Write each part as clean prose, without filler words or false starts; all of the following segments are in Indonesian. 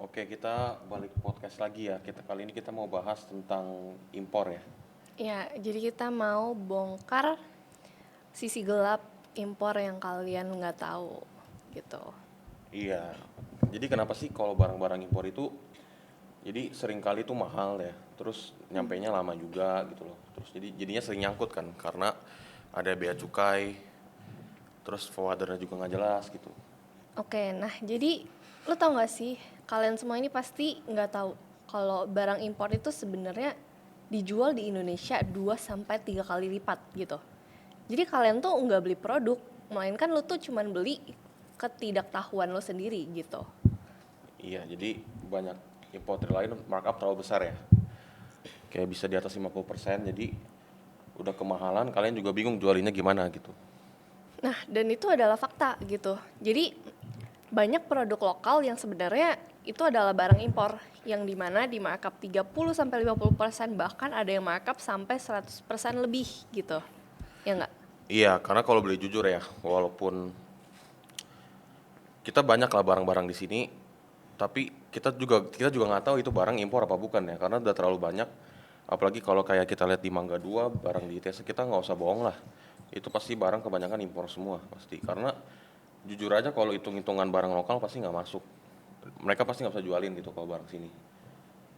Oke, kita balik podcast lagi ya. Kali ini kita mau bahas tentang impor ya. Ya, jadi kita mau bongkar sisi gelap impor yang kalian nggak tahu gitu. Iya. Jadi kenapa sih kalau barang-barang impor itu jadi sering kali tuh mahal ya. Terus nyampainya lama juga gitu loh. Terus jadinya sering nyangkut kan karena ada bea cukai, terus forwardernya juga nggak jelas gitu. Oke, nah jadi lo tau nggak sih, kalian semua ini pasti nggak tahu kalau barang impor itu sebenarnya dijual di Indonesia 2 sampai 3 kali lipat gitu. Jadi kalian tuh nggak beli produk, melainkan lo tuh cuman beli ketidaktahuan lo sendiri gitu. Iya, jadi banyak importer lain markup terlalu besar ya. Kayak bisa di atas 50%, jadi udah kemahalan, kalian juga bingung jualinnya gimana gitu. Nah, dan itu adalah fakta gitu. Jadi banyak produk lokal yang sebenarnya itu adalah barang impor yang dimana di markup 30 sampai 50%, bahkan ada yang markup sampai 100% lebih gitu. Ya enggak? Iya, karena kalau beli jujur ya, walaupun kita banyak lah barang-barang di sini, tapi kita juga nggak tahu itu barang impor apa bukan ya, karena udah terlalu banyak. Apalagi kalau kayak kita lihat di Mangga 2 barang di ITS, kita nggak usah bohong lah, itu pasti barang kebanyakan impor semua pasti. Karena jujur aja kalau hitung-hitungan barang lokal pasti nggak masuk, mereka pasti nggak bisa jualin gitu kalau barang sini.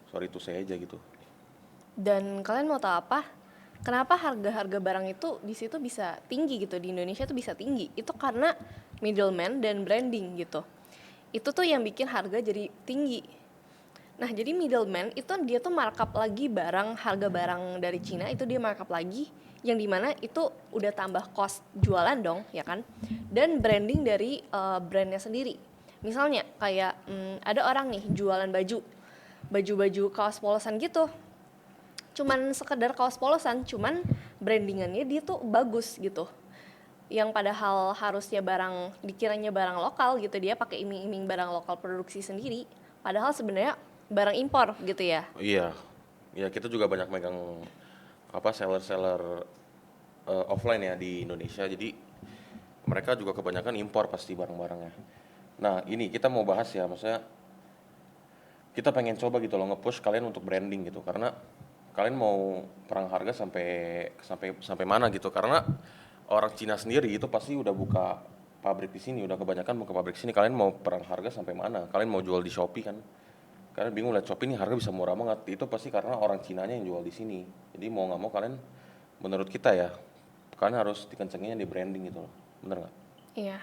Sorry itu saya aja gitu. Dan kalian mau tahu apa? Kenapa harga-harga barang itu di situ bisa tinggi gitu, di Indonesia tuh bisa tinggi? Itu karena middleman dan branding gitu. Itu tuh yang bikin harga jadi tinggi. Nah, jadi middleman itu dia tuh markup lagi harga barang dari Cina itu dia markup lagi, yang dimana itu udah tambah cost jualan dong, ya kan? Dan branding dari brandnya sendiri. Misalnya kayak ada orang nih jualan baju-baju kaos polosan gitu, cuman sekedar kaos polosan, cuman brandingannya dia tuh bagus gitu, yang padahal harusnya dikiranya barang lokal gitu, dia pakai iming-iming barang lokal produksi sendiri, padahal sebenarnya barang impor gitu ya. Iya, ya kita juga banyak megang apa seller-seller offline ya di Indonesia, jadi mereka juga kebanyakan impor pasti barang-barangnya. Nah, ini kita mau bahas ya, maksudnya kita pengen coba gitu loh nge-push kalian untuk branding gitu, karena kalian mau perang harga sampai sampai sampai mana gitu, karena orang Cina sendiri itu pasti udah buka pabrik di sini, udah kebanyakan buka pabrik sini. Kalian mau perang harga sampai mana? Kalian mau jual di Shopee kan? Kalian bingung lihat Shopee nih harga bisa murah banget. Itu pasti karena orang Cinanya yang jual di sini. Jadi mau nggak mau kalian, menurut kita ya, kalian harus dikencengin di branding gitu loh. Bener nggak? Iya.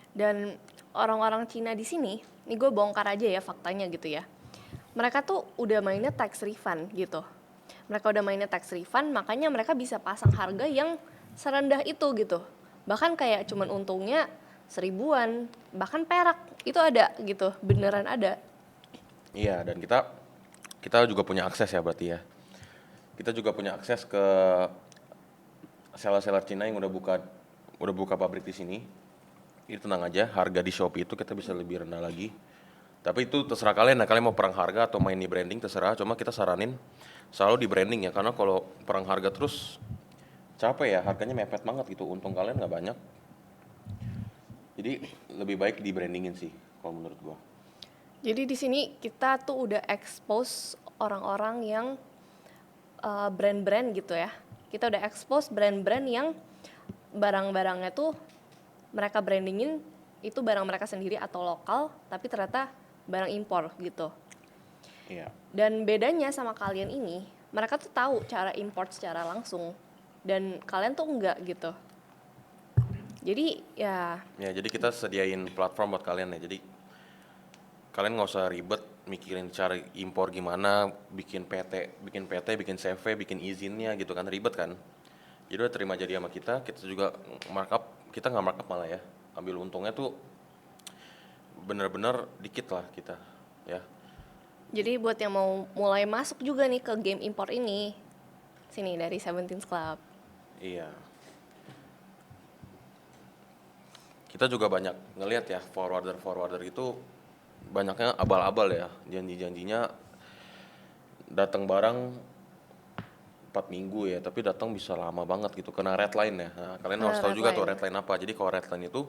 Dan orang-orang Cina di sini, ini gue bongkar aja ya faktanya gitu ya. Mereka tuh udah mainnya tax refund gitu. Mereka udah mainnya tax refund, makanya mereka bisa pasang harga yang serendah itu gitu. Bahkan kayak cuman untungnya 1.000-an, bahkan perak itu ada gitu, beneran ada. Iya, dan kita juga punya akses ya berarti ya. Kita juga punya akses ke seller-seller Cina yang udah buka pabrik di sini. Itu tenang aja, harga di Shopee itu kita bisa lebih rendah lagi. Tapi itu terserah kalian, nah kalian mau perang harga atau main di branding terserah. Cuma kita saranin selalu di branding ya, karena kalau perang harga terus capek ya, harganya mepet banget gitu. Untung kalian nggak banyak. Jadi lebih baik di brandingin sih, kalau menurut gua. Jadi di sini kita tuh udah expose orang-orang yang brand-brand gitu ya. Kita udah expose brand-brand yang barang-barangnya tuh mereka brandingin itu barang mereka sendiri atau lokal, tapi ternyata barang impor gitu. Iya. Dan bedanya sama kalian ini, mereka tuh tahu cara import secara langsung, dan kalian tuh enggak gitu. Jadi ya, Ya, jadi kita sediain platform buat kalian ya. Jadi kalian nggak usah ribet mikirin cara impor gimana, bikin CV, bikin izinnya gitu kan, ribet kan. Jadi udah terima jadi sama kita juga markup, kita nggak markup malah ya. Ambil untungnya tuh bener-bener dikit lah kita, ya. jadi buat yang mau mulai masuk juga nih ke game import ini, sini dari Seventeenth Club. Iya. Kita juga banyak ngelihat ya forwarder itu banyaknya abal-abal ya, janji-janjinya datang barang 4 minggu ya, tapi datang bisa lama banget gitu, kena red line ya. Nah, kalian harus Nah, tahu red juga tuh line. red line apa. Jadi kalau red line itu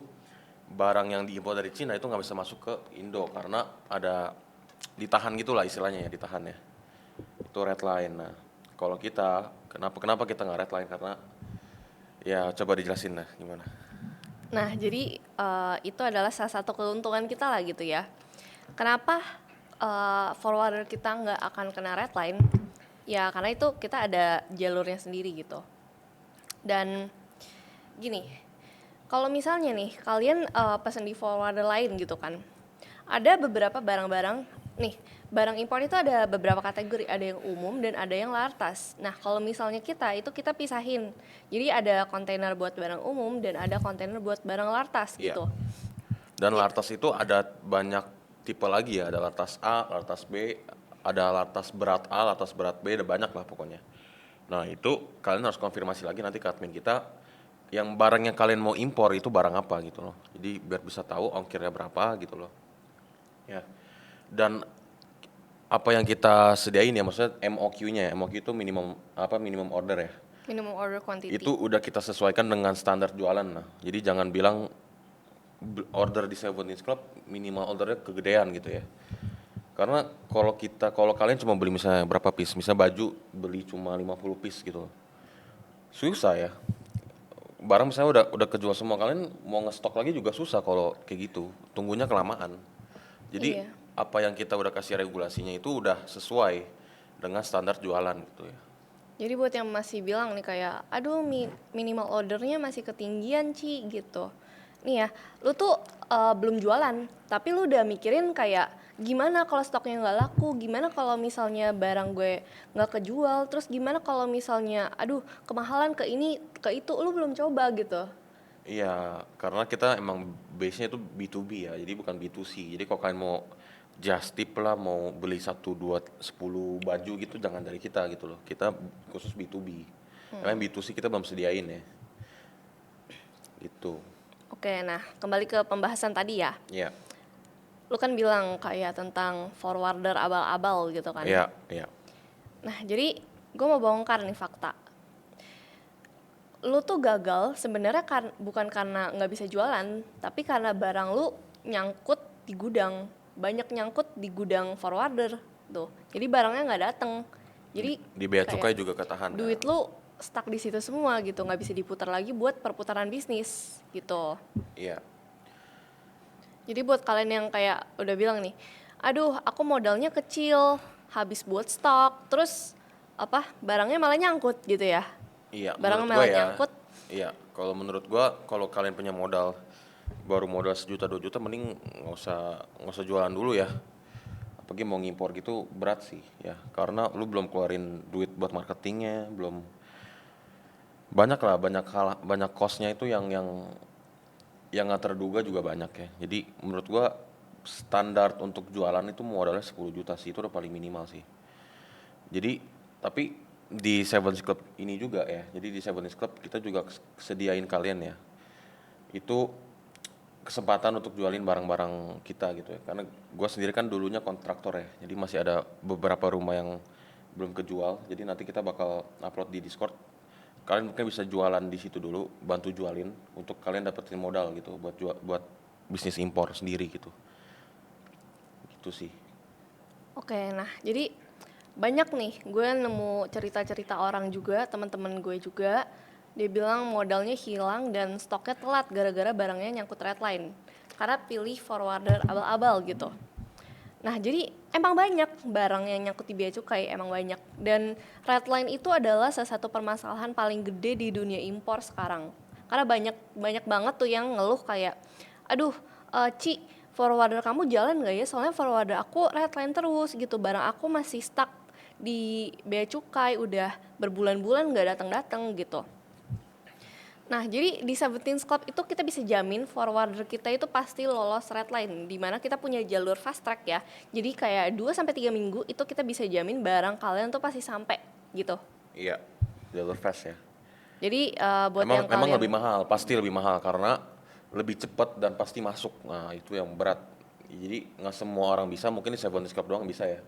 barang yang diimpor dari Cina itu nggak bisa masuk ke Indo karena ada ditahan gitulah istilahnya ya, ditahan ya. Itu red line. Nah, kalau kita kenapa kita nggak red line, karena ya coba dijelasin lah gimana. Nah, jadi itu adalah salah satu keuntungan kita lah gitu ya. Kenapa forwarder kita nggak akan kena red line? Ya karena itu kita ada jalurnya sendiri gitu. Dan gini, kalau misalnya nih kalian pesen di forwarder lain gitu kan, ada beberapa barang-barang nih, barang impor itu ada beberapa kategori, ada yang umum dan ada yang lartas. Nah kalau misalnya kita pisahin, jadi ada kontainer buat barang umum dan ada kontainer buat barang lartas Iya. gitu. Dan lartas itu ada banyak tipe lagi ya, ada lartas A, lartas B, ada lartas berat A, lartas berat B, ada banyak lah pokoknya. Nah itu kalian harus konfirmasi lagi nanti ke admin kita, yang barang yang kalian mau impor itu barang apa gitu loh. Jadi biar bisa tahu ongkirnya berapa gitu loh. Ya. Dan apa yang kita sediain ya, maksudnya MOQ-nya ya, MOQ itu minimum order ya. Minimum order quantity. Itu udah kita sesuaikan dengan standar jualan. Nah, jadi jangan bilang order di Seventies Club minimal ordernya kegedean gitu ya. Karena kalau kalian cuma beli misalnya berapa piece, misalnya baju beli cuma 50 piece gitu loh. Susah ya. Barang misalnya udah kejual semua, kalian mau ngestok lagi juga susah kalau kayak gitu. Tunggunya kelamaan. Jadi Iya. apa yang kita udah kasih regulasinya itu udah sesuai dengan standar jualan gitu ya. Jadi buat yang masih bilang nih kayak, aduh minimal ordernya masih ketinggian Ci gitu. Nih ya, lu tuh belum jualan, tapi lu udah mikirin kayak gimana kalau stoknya nggak laku, gimana kalau misalnya barang gue nggak kejual, terus gimana kalau misalnya, aduh kemahalan ke ini, ke itu, lu belum coba gitu. Iya, karena kita emang base-nya itu B2B ya, jadi bukan B2C. Jadi kalau kalian mau just tip lah, mau beli 1, 2, 10 baju gitu, jangan dari kita gitu loh. Kita khusus B2B. Karena yang B2C kita belum sediain ya. Gitu. Oke, nah kembali ke pembahasan tadi ya. Iya, Lu kan bilang kayak tentang forwarder abal-abal gitu kan. iya, iya. Nah, jadi gue mau bongkar nih fakta. Lu tuh gagal sebenarnya bukan karena nggak bisa jualan, tapi karena barang lu nyangkut di gudang, banyak nyangkut di gudang forwarder tuh. Jadi barangnya nggak dateng. Jadi Di bea kayak cukai juga ketahan kan. duit lu stuck di situ semua gitu, nggak bisa diputar lagi buat perputaran bisnis gitu. Iya, Jadi buat kalian yang kayak udah bilang nih, aduh aku modalnya kecil, habis buat stok, terus apa barangnya malah nyangkut gitu ya. iya. Barangnya Menurut gua malah ya, nyangkut. iya. Kalau menurut gua, kalau kalian punya modal baru modal 1 juta 2 juta, mending nggak usah jualan dulu ya. Apalagi mau ngimpor gitu berat sih ya, karena lu belum keluarin duit buat marketingnya, belum banyak lah, banyak costnya itu yang nggak terduga juga banyak ya. Jadi menurut gua standar untuk jualan itu modalnya 10 juta sih, itu udah paling minimal sih. Jadi tapi di Sevens Club ini juga ya, jadi di Sevens Club kita juga sediain kalian ya, itu kesempatan untuk jualin barang-barang kita gitu ya. Karena gua sendiri kan dulunya kontraktor ya, jadi masih ada beberapa rumah yang belum kejual. Jadi nanti kita bakal upload di Discord. Kalian mungkin bisa jualan di situ dulu, bantu jualin untuk kalian dapetin modal gitu buat bisnis impor sendiri gitu. Gitu sih. Oke, nah jadi banyak nih gue nemu cerita-cerita orang juga, teman-teman gue juga, dia bilang modalnya hilang dan stoknya telat gara-gara barangnya nyangkut redline karena pilih forwarder abal-abal gitu. Nah jadi emang banyak barang yang nyangkut di bea cukai, emang banyak. Dan redline itu adalah salah satu permasalahan paling gede di dunia impor sekarang. Karena banyak banget tuh yang ngeluh kayak, aduh Ci, forwarder kamu jalan gak ya? Soalnya forwarder aku redline terus gitu, barang aku masih stuck di bea cukai udah berbulan-bulan gak datang-datang gitu. Nah, jadi di Seventeen Club itu kita bisa jamin forwarder kita itu pasti lolos redline, di mana kita punya jalur fast track ya. Jadi kayak 2 sampai 3 minggu itu kita bisa jamin barang kalian tuh pasti sampai gitu. Iya, jalur fast ya. Jadi buat Emang yang emang kalian lebih mahal, pasti lebih mahal karena lebih cepat dan pasti masuk. Nah, itu yang berat. Jadi nggak semua orang bisa, mungkin di Seven Club doang bisa ya.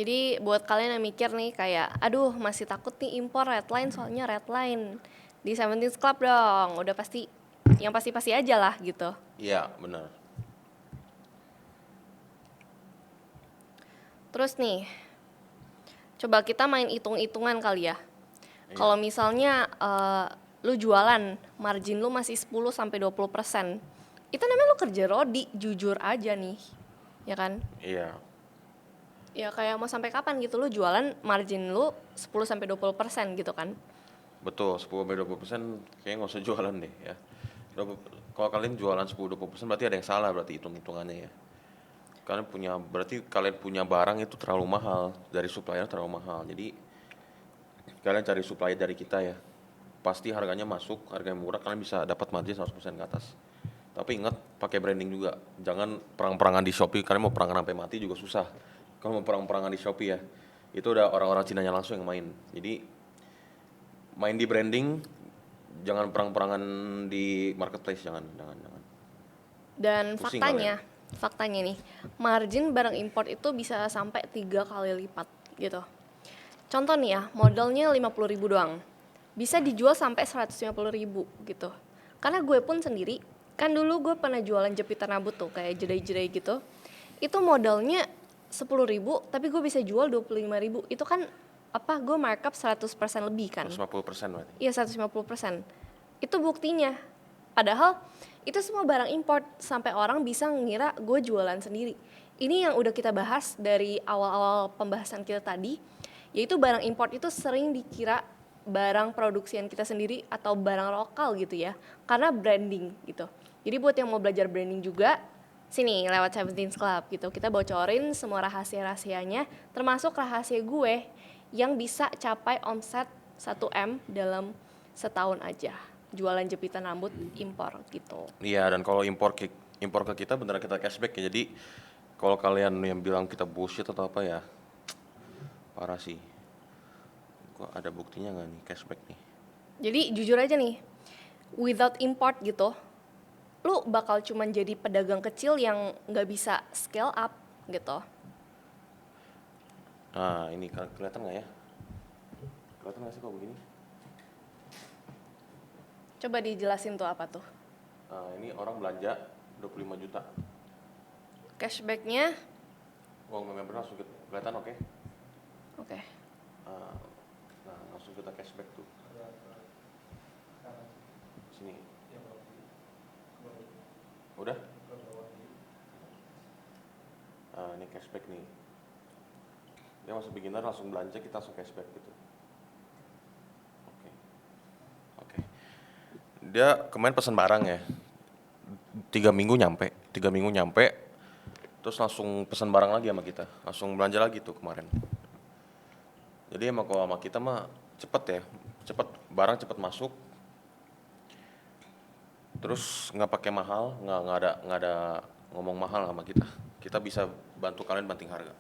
Jadi buat kalian yang mikir nih kayak aduh masih takut nih impor redline soalnya redline. Di Seventeen Club dong, udah pasti yang pasti-pasti aja lah gitu. Iya, benar. Terus nih, coba kita main hitung-hitungan kali ya. Iya. Kalau misalnya lu jualan, margin lu masih 10-20%. Itu namanya lu kerja rodi, jujur aja nih. Ya kan? Iya, Ya kayak mau sampai kapan gitu lu jualan margin lu 10-20% gitu kan. betul. 10-20% kayaknya nggak usah jualan deh ya. Kalau kalian jualan 10-20% berarti ada yang salah berarti hitung-hitungannya ya. Berarti kalian punya barang itu terlalu mahal, dari supplier terlalu mahal. Jadi kalian cari supplier dari kita ya. Pasti harganya masuk, harganya murah, kalian bisa dapat margin 100% ke atas. Tapi ingat pakai branding juga. Jangan perang-perangan di Shopee, kalian mau perangan sampai mati juga susah. Kalau mau perang-perangan di Shopee ya, itu udah orang-orang Cinanya langsung yang main. Jadi main di branding, jangan perang-perangan di marketplace, jangan. Dan Pusing faktanya nih, margin barang import itu bisa sampai 3 kali lipat gitu. Contoh nih ya, modalnya 50.000 doang. Bisa dijual sampai 150.000 gitu. Karena gue pun sendiri, kan dulu gue pernah jualan jepitan rambut tuh, kayak jedai-jedai gitu. Itu modalnya 10.000, tapi gue bisa jual 25.000. Itu kan gue markup 100% lebih kan. 150% berarti. Iya 150%. Itu buktinya. Padahal itu semua barang import sampai orang bisa ngira gue jualan sendiri. Ini yang udah kita bahas dari awal-awal pembahasan kita tadi, yaitu barang import itu sering dikira barang produksian kita sendiri atau barang lokal gitu ya, karena branding gitu. Jadi buat yang mau belajar branding juga, sini lewat Seventeen Club gitu, kita bocorin semua rahasia-rahasianya, termasuk rahasia gue yang bisa capai omset 1M dalam setahun aja jualan jepitan rambut impor gitu. Iya, dan kalau impor ke kita beneran kita cashback ya. Jadi kalau kalian yang bilang kita bullshit atau apa ya, parah sih. Kok ada buktinya nggak nih cashback nih? Jadi jujur aja nih, without import gitu, lu bakal cuman jadi pedagang kecil yang nggak bisa scale up gitu. Nah, ini kelihatan nggak ya? Kelihatan nggak sih kalau begini? Coba dijelasin tuh apa tuh. Nah, ini orang belanja 25 juta. Cashbacknya, Uang member langsung kelihatan, oke? oke. Nah, langsung kita cashback tuh. Sini. Udah? Nah, ini cashback nih. Dia masuk beginner langsung belanja, kita langsung cashback gitu. Oke. Dia kemarin pesan barang ya. 3 minggu nyampe. Terus langsung pesan barang lagi sama kita. Langsung belanja lagi tuh kemarin. Jadi emang kalau sama kita mah cepet ya. Barang cepet masuk. Terus nggak pakai mahal, nggak ada ngomong mahal sama kita. Kita bisa bantu kalian banting harga.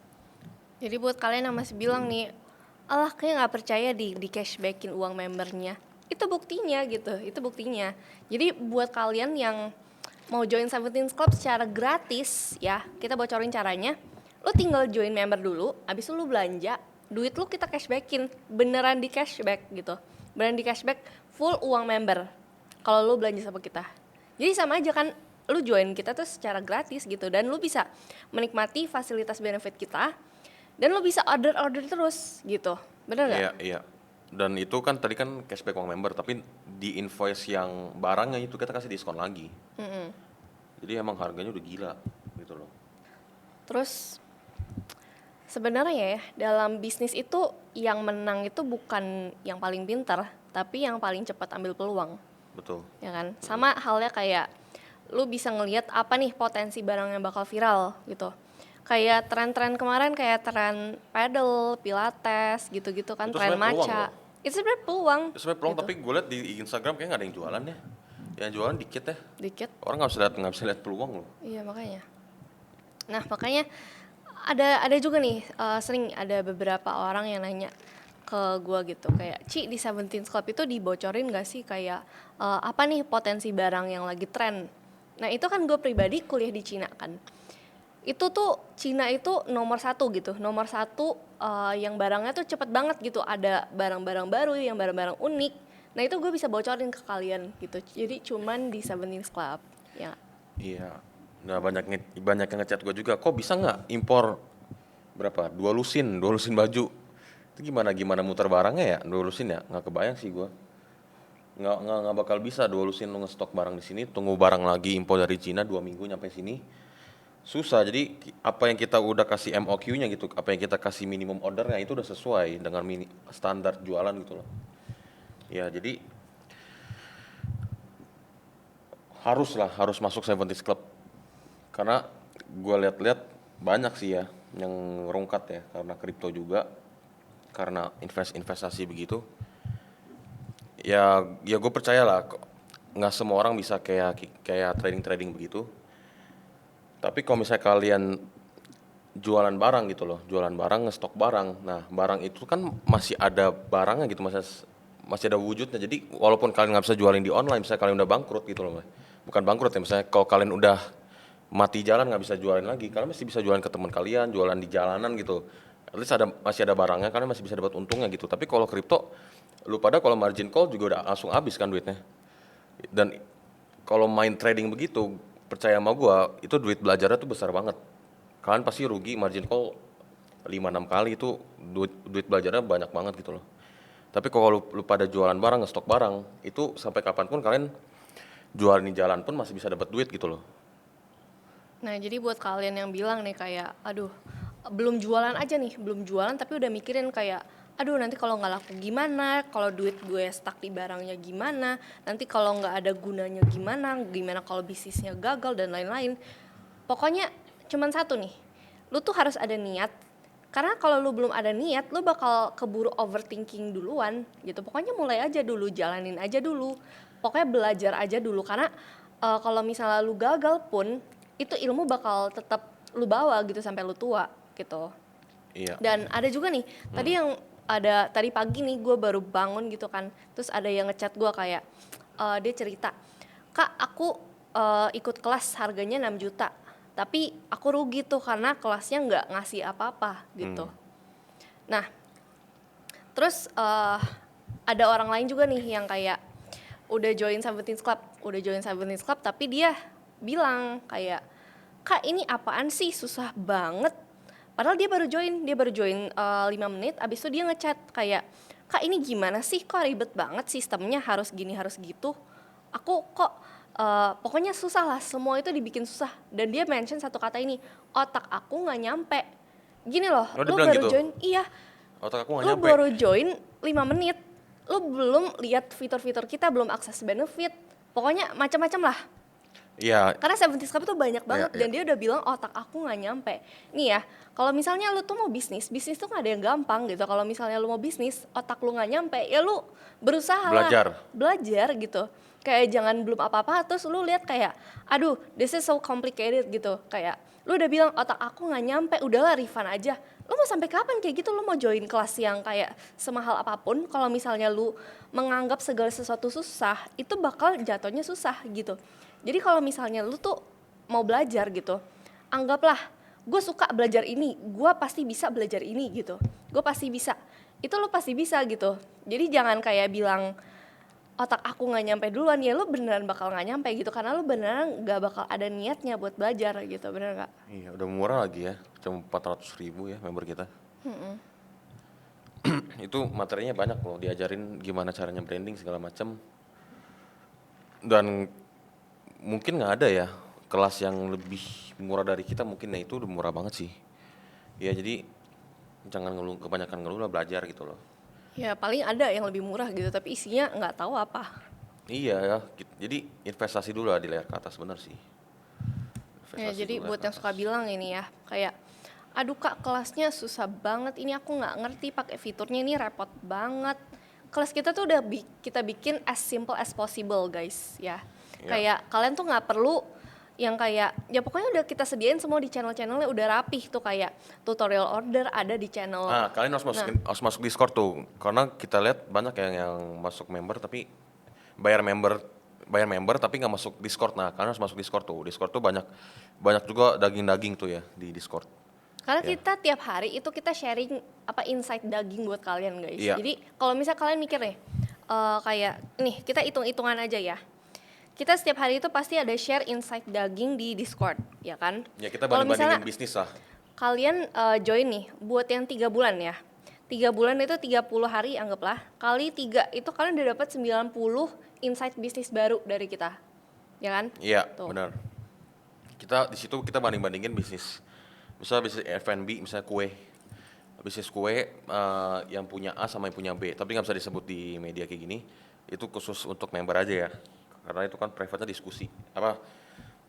Jadi buat kalian yang masih bilang nih, alah kayak nggak percaya di cashbackin uang membernya, itu buktinya gitu, itu buktinya. Jadi buat kalian yang mau join Seventeen Club secara gratis ya, kita bocorin caranya. Lu tinggal join member dulu, abis itu lu belanja, duit lu kita cashbackin, beneran di cashback gitu, beneran di cashback full uang member. Kalau lu belanja sama kita, jadi sama aja kan, lu join kita tuh secara gratis gitu, dan lu bisa menikmati fasilitas benefit kita, dan lu bisa order terus gitu, bener nggak? Iya. Dan itu kan tadi kan cashback uang member, tapi di invoice yang barangnya itu kita kasih diskon lagi. Jadi emang harganya udah gila gitu loh. Terus sebenarnya ya dalam bisnis itu yang menang itu bukan yang paling pintar, tapi yang paling cepat ambil peluang. Betul. Ya kan, sama halnya kayak lu bisa ngelihat apa nih potensi barang yang bakal viral gitu. Kayak tren-tren kemarin, kayak tren pedal, pilates gitu-gitu kan, Itu tren sebenarnya peluang matcha. loh. Itu sebenarnya peluang. Itu sebenarnya peluang, gitu. tapi gue liat di Instagram kayaknya nggak ada yang jualan ya. Yang jualan dikit ya. Dikit. Orang nggak bisa lihat peluang loh. Iya makanya. Nah makanya ada juga nih, sering ada beberapa orang yang nanya ke gue gitu, kayak Ci di Seventeen Club itu dibocorin gak sih kayak apa nih potensi barang yang lagi tren. Nah itu kan gue pribadi kuliah di Cina kan, itu tuh Cina itu nomor 1 gitu, nomor 1 yang barangnya tuh cepet banget gitu, ada barang-barang baru yang barang-barang unik. Nah itu gue bisa bocorin ke kalian gitu, jadi cuman di Seventeen Club ya. Iya. Nah banyak yang ngechat gue juga, kok bisa nggak impor berapa? 2 lusin baju. Itu gimana muter barangnya ya? 2 lusin ya? Nggak kebayang sih gua. Nggak bakal bisa 2 lusin lu ngestok barang di sini, tunggu barang lagi impor dari Cina 2 minggu nyampe sini. Susah. Jadi apa yang kita udah kasih MOQ-nya gitu, apa yang kita kasih minimum ordernya itu udah sesuai dengan standar jualan gitu loh. Ya, jadi harus masuk 70 Club. Karena gue lihat-lihat banyak sih ya yang rungkat ya karena kripto juga, karena investasi begitu. Ya gue percaya lah, nggak semua orang bisa kayak trading begitu. Tapi kalau misalnya kalian jualan barang gitu loh, jualan barang, ngestok barang. Nah, barang itu kan masih ada barangnya gitu, masih ada wujudnya. Jadi walaupun kalian nggak bisa jualin di online, misalnya kalian udah bangkrut gitu loh, bukan bangkrut ya, misalnya kalau kalian udah mati jalan nggak bisa jualin lagi, kalian masih bisa jualan ke teman kalian, jualan di jalanan gitu. At least masih ada barangnya, kalian masih bisa dapat untungnya gitu. Tapi kalau kripto, lu pada kalau margin call juga udah langsung habis kan duitnya. Dan kalau main trading begitu, percaya sama gua, itu duit belajarnya tuh besar banget. Kalian pasti rugi margin call 5-6 kali, itu duit belajarnya banyak banget gitu loh. Tapi kalau lu pada jualan barang, ngestok barang, itu sampai kapanpun kalian jualan di jalan pun masih bisa dapat duit gitu loh. Nah, jadi buat kalian yang bilang nih kayak, aduh, belum jualan aja nih, belum jualan tapi udah mikirin kayak, aduh nanti kalau nggak laku gimana, kalau duit gue stuck di barangnya gimana, nanti kalau nggak ada gunanya gimana kalau bisnisnya gagal dan lain-lain. Pokoknya cuman satu nih, lu tuh harus ada niat. Karena kalau lu belum ada niat, lu bakal keburu overthinking duluan gitu. Pokoknya mulai aja dulu, jalanin aja dulu. Pokoknya belajar aja dulu, karena kalau misalnya lu gagal pun, itu ilmu bakal tetap lu bawa gitu sampai lu tua gitu. Iya. Dan ada juga nih, tadi pagi nih gue baru bangun gitu kan, terus ada yang ngechat gue kayak, dia cerita, "Kak, aku ikut kelas harganya 6 juta, tapi aku rugi tuh karena kelasnya nggak ngasih apa-apa gitu." Nah, terus ada orang lain juga nih yang kayak udah join 17 Club, tapi dia bilang kayak, "Kak, ini apaan sih, susah banget." Padahal dia baru join 5 menit, abis itu dia ngechat kayak, "Kak, ini gimana sih, kok ribet banget sistemnya, harus gini harus gitu. Aku kok pokoknya susah lah, semua itu dibikin susah." Dan dia mention satu kata ini, "Otak aku nggak nyampe." Gini loh, Oh, dia lu bilang baru gitu? join, iya, Otak aku nggak lu nyampe. baru join 5 menit, lu belum lihat fitur-fitur kita, belum akses benefit, pokoknya macam-macam lah. Iya. Karena 70 Club itu banyak banget, Iya. dan dia udah bilang otak aku nggak nyampe. Nih ya, kalau misalnya lu tuh mau bisnis tuh nggak ada yang gampang gitu. Kalau misalnya lu mau bisnis, otak lu nggak nyampe, ya lu berusaha lah, belajar gitu. Kayak jangan belum apa-apa terus lu lihat kayak, aduh, this is so complicated gitu. Kayak lu udah bilang otak aku nggak nyampe, udahlah refund aja. Lu mau sampai kapan kayak gitu? Lu mau join kelas yang kayak semahal apapun, kalau misalnya lu menganggap segala sesuatu susah, itu bakal jatuhnya susah gitu. Jadi kalau misalnya lu tuh mau belajar gitu, anggaplah gue suka belajar ini, gue pasti bisa belajar ini gitu, gue pasti bisa, itu lu pasti bisa gitu. Jadi jangan kayak bilang otak aku nggak nyampe duluan, ya lu beneran bakal nggak nyampe gitu, karena lu beneran nggak bakal ada niatnya buat belajar gitu, bener nggak? Iya, udah murah lagi ya, cuma 400.000 ya member kita. Itu materinya banyak loh, diajarin gimana caranya branding segala macam. Dan mungkin nggak ada ya kelas yang lebih murah dari kita, mungkin ya itu udah murah banget sih. Ya jadi jangan kebanyakan ngeluh lah, belajar gitu loh. Ya paling ada yang lebih murah gitu, tapi isinya nggak tahu apa. Iya ya, jadi investasi dulu lah di layar ke atas, bener sih. Ya, Investasi jadi dulu buat layar ke yang suka atas. bilang ini ya, kayak, aduh Kak, kelasnya susah banget, ini aku nggak ngerti pakai fiturnya, ini repot banget. Kelas kita tuh udah kita bikin as simple as possible guys ya. Ya. Kayak kalian tuh nggak perlu yang kayak, ya pokoknya udah kita sediain semua di channel-channelnya, udah rapih tuh, kayak tutorial order ada di channel. Kalian harus masuk Discord tuh, karena kita lihat banyak yang masuk member tapi bayar member tapi nggak masuk Discord. Nah, kalian harus masuk Discord tuh. Discord tuh banyak juga daging-daging tuh ya di Discord. Karena Ya. kita tiap hari itu kita sharing insight daging buat kalian guys. Iya. Jadi kalau misalnya kalian mikir nih, kayak nih kita hitung-hitungan aja ya. Kita setiap hari itu pasti ada share insight daging di Discord, ya kan? Ya kita Kalau banding-bandingin misalnya bisnis lah. kalian join nih buat yang 3 bulan ya. 3 bulan itu 30 hari anggaplah. Kali 3 itu kalian udah dapat 90 insight bisnis baru dari kita. Ya kan? Iya, Tuh. benar. Kita di situ kita banding-bandingin bisnis. Misalnya bisnis F&B, misalnya kue. Bisnis kue yang punya A sama yang punya B, tapi nggak bisa disebut di media kayak gini. Itu khusus untuk member aja ya. Karena itu kan private-nya diskusi.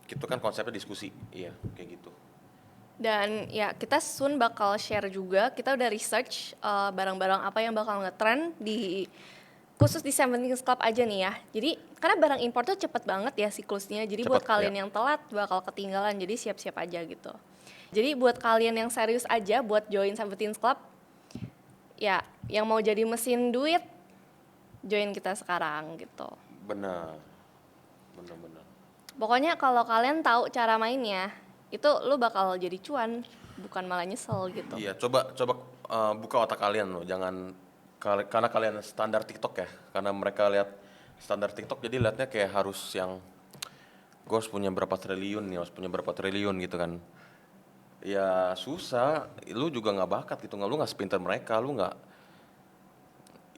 Itu kan konsepnya diskusi. Iya, kayak gitu. Dan ya kita soon bakal share juga, kita udah research barang-barang apa yang bakal ngetrend di khusus di Seventeenth Club aja nih ya. Jadi karena barang impor tuh cepet banget ya siklusnya. Jadi buat Cepet, kalian ya. yang telat bakal ketinggalan. Jadi siap-siap aja gitu. Jadi buat kalian yang serius aja buat join Seventeenth Club, ya yang mau jadi mesin duit, join kita sekarang gitu. Benar. Benar. Pokoknya kalau kalian tahu cara mainnya, itu lu bakal jadi cuan, bukan malah nyesel gitu. Iya, coba buka otak kalian loh, jangan karena kalian standar TikTok ya. Karena mereka lihat standar TikTok jadi lihatnya kayak harus yang gue harus punya berapa triliun nih, harus punya berapa triliun gitu kan. Ya susah, lu juga nggak bakat gitu, lu nggak sepintar mereka, lu nggak.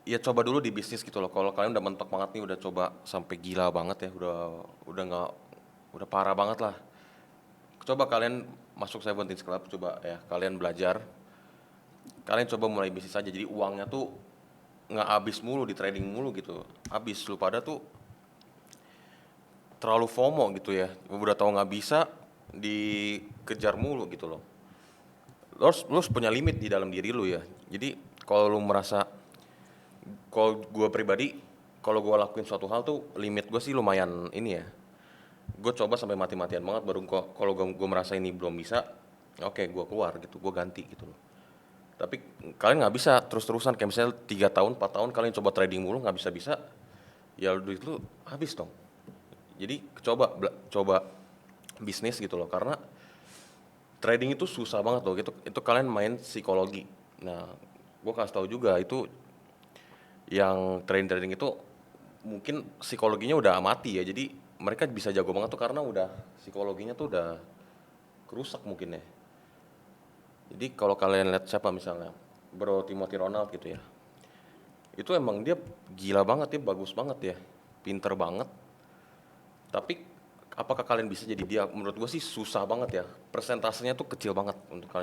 Ya coba dulu di bisnis gitu loh. Kalau kalian udah mentok banget nih, udah coba sampai gila banget ya, udah nggak, udah parah banget lah. Coba kalian masuk Seventeenth Club, coba ya kalian belajar. Kalian coba mulai bisnis aja, jadi uangnya tuh nggak habis mulu di trading mulu gitu. Habis lu pada tuh terlalu FOMO gitu ya. Udah tahu nggak bisa dikejar mulu gitu loh. Lu harus punya limit di dalam diri lu ya. Jadi kalau lu merasa, kalau gue pribadi, kalau gue lakuin suatu hal tuh limit gue sih lumayan ini ya. Gue coba sampai mati-matian banget, baru kalau gue merasa ini belum bisa, oke gue keluar gitu, gue ganti gitu loh. Tapi kalian nggak bisa terus-terusan, kayak misalnya 3 tahun 4 tahun kalian coba trading mulu nggak bisa, ya duit lu habis dong. Jadi coba bisnis gitu loh, karena trading itu susah banget loh. Itu kalian main psikologi. Nah, gue kasih tahu juga itu, yang trading itu mungkin psikologinya udah mati ya. Jadi mereka bisa jago banget tuh karena udah psikologinya tuh udah kerusak mungkin ya. Jadi kalau kalian lihat siapa misalnya Bro Timothy Ronald gitu ya, itu emang dia gila banget ya, bagus banget ya, pinter banget. Tapi apakah kalian bisa jadi dia? Menurut gue sih susah banget ya. Persentasenya tuh kecil banget untuk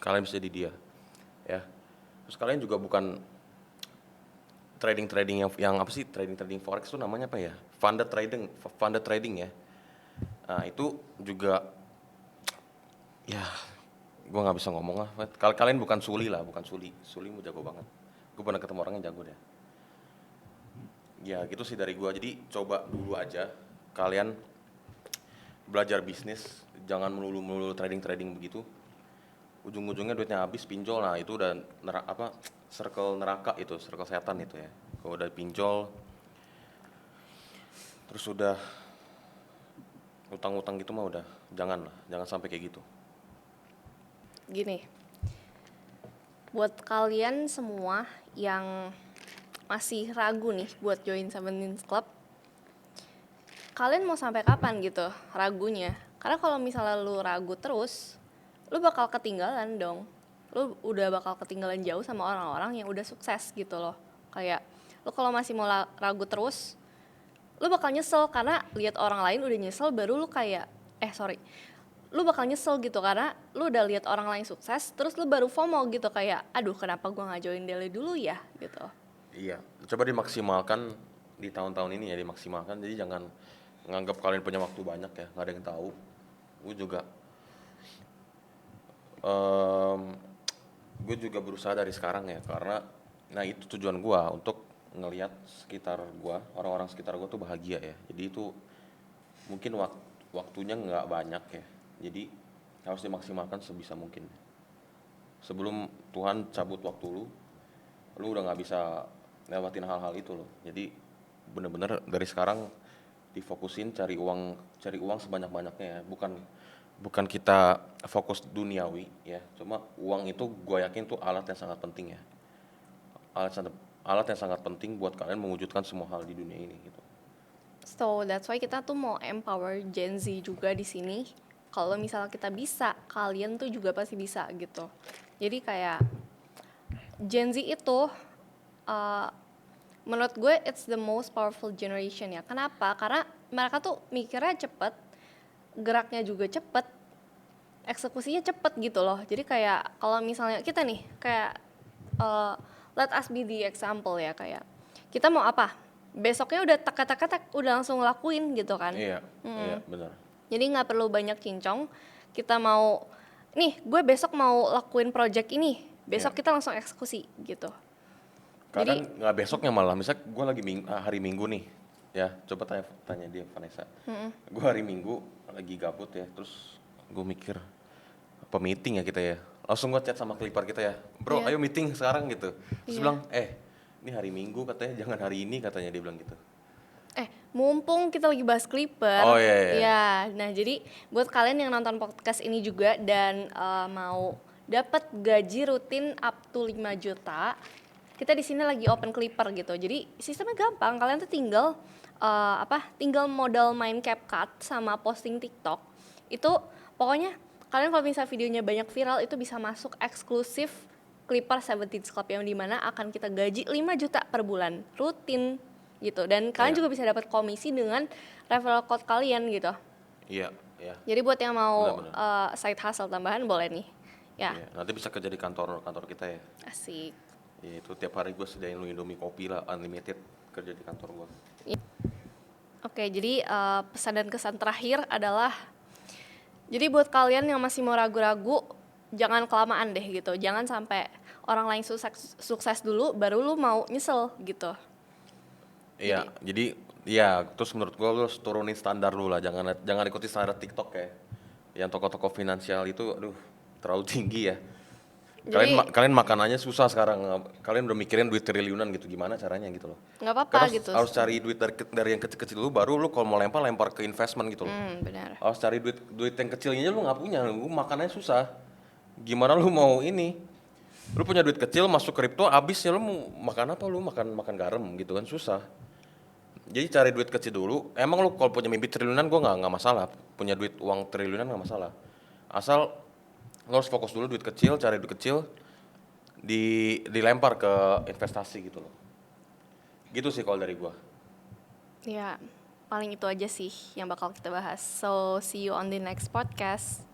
kalian bisa jadi dia. Ya. Terus kalian juga bukan trading yang apa sih, trading forex tuh namanya apa ya? Funded trading ya. Nah, itu juga ya gue nggak bisa ngomong lah. Kalian bukan Suli lah, bukan Suli mau jago banget. Gue pernah ketemu orang yang jago deh. Ya gitu sih dari gue. Jadi coba dulu aja kalian belajar bisnis, jangan melulu trading begitu. Ujung-ujungnya duitnya habis, pinjol. Nah itu udah circle neraka itu, circle setan itu ya. Kalau udah pinjol terus udah utang-utang gitu mah udah jangan lah, jangan sampai kayak gitu. Gini, buat kalian semua yang masih ragu nih buat join Seventeenth Club, kalian mau sampai kapan gitu ragunya? Karena kalau misalnya lu ragu terus, lu bakal ketinggalan dong. Lu udah bakal ketinggalan jauh sama orang-orang yang udah sukses gitu loh. Kayak lu kalau masih mau ragu terus, lu bakal nyesel karena lihat orang lain udah nyesel, baru lu kayak lu bakal nyesel gitu karena lu udah lihat orang lain sukses, terus lu baru FOMO gitu kayak aduh kenapa gua nggak join Dele dulu ya gitu. Iya, coba dimaksimalkan di tahun-tahun ini ya, dimaksimalkan. Jadi jangan nganggap kalian punya waktu banyak ya, nggak ada yang tahu. Gue juga berusaha dari sekarang ya, karena nah itu tujuan gue untuk ngelihat sekitar gue, orang-orang sekitar gue tuh bahagia ya. Jadi itu mungkin waktunya nggak banyak ya, jadi harus dimaksimalkan sebisa mungkin. Sebelum Tuhan cabut waktu lu udah nggak bisa lewatin hal-hal itu loh. Jadi bener-bener dari sekarang difokusin cari uang sebanyak-banyaknya ya. Bukan kita fokus duniawi ya. Cuma uang itu gue yakin tuh alat yang sangat penting ya. Alat yang sangat penting buat kalian mewujudkan semua hal di dunia ini gitu. So that's why kita tuh mau empower Gen Z juga di sini. kalau misalnya kita bisa, kalian tuh juga pasti bisa gitu. Jadi kayak Gen Z itu uh, menurut gue it's the most powerful generation ya. Kenapa? Karena mereka tuh mikirnya cepet, geraknya juga cepet, eksekusinya cepet gitu loh. Jadi kayak kalau misalnya kita nih kayak uh, let us be the example ya, kayak kita mau apa, besoknya udah tak udah langsung ngelakuin gitu kan. Iya, iya benar. Jadi nggak perlu banyak cincong. Kita mau nih, gue besok mau lakuin project ini, besok Iya. kita langsung eksekusi gitu. Kadang Jadi nggak besoknya malah, misal gue lagi hari Minggu nih, ya coba tanya dia Vanessa. Gue hari Minggu lagi gabut ya, terus gue mikir apa meeting ya kita ya. Langsung gue chat sama Clipper kita ya, bro Iya. ayo meeting sekarang gitu. Terus Iya. bilang, ini hari Minggu katanya, jangan hari ini katanya, dia bilang gitu. mumpung kita lagi bahas Clipper, Oh, iya, iya. ya, nah jadi buat kalian yang nonton podcast ini juga dan mau dapat gaji rutin up to 5 juta, kita di sini lagi open Clipper gitu. Jadi sistemnya gampang, kalian tuh tinggal tinggal modal main CapCut sama posting TikTok. Itu pokoknya kalian kalau misalnya videonya banyak viral itu bisa masuk eksklusif Clipper 17 Club yang dimana akan kita gaji 5 juta per bulan rutin gitu, dan kalian Iya. juga bisa dapat komisi dengan referral code kalian gitu. Iya, iya. Jadi buat yang mau Benar-benar. side hustle tambahan boleh nih ya. Iya. Nanti bisa kerja di kantor kita ya. Asik. Ya, itu tiap hari gue sediain lu Indomie kopi lah, unlimited, kerja di kantor gue. Oke, jadi pesan dan kesan terakhir adalah, jadi buat kalian yang masih mau ragu-ragu, jangan kelamaan deh gitu. Jangan sampai orang lain sukses dulu baru lu mau nyesel gitu. Iya, jadi ya terus menurut gua lu harus turunin standar dulu lah, jangan ikuti standar TikTok ya. Yang toko-toko finansial itu aduh terlalu tinggi ya. Jadi Kalian makanannya susah sekarang. Kalian udah mikirin duit triliunan gitu, gimana caranya gitu loh. nggak apa-apa Karena gitu. harus cari duit dari yang kecil-kecil dulu, baru lu kalau mau lempar ke investment gitu loh. Benar. Harus cari duit yang kecilnya lu nggak punya, lu makanannya susah. Gimana lu mau ini? Lu punya duit kecil masuk kripto, habis ya lu mau makan apa, lu makan garam gitu kan, susah. Jadi cari duit kecil dulu. Emang lu kalau punya mimpi triliunan gua nggak masalah. Punya duit uang triliunan nggak masalah. Asal lu harus fokus dulu duit kecil, cari duit kecil dilempar ke investasi gitu loh. Gitu sih kalau dari gua. Ya, paling itu aja sih yang bakal kita bahas. So, see you on the next podcast.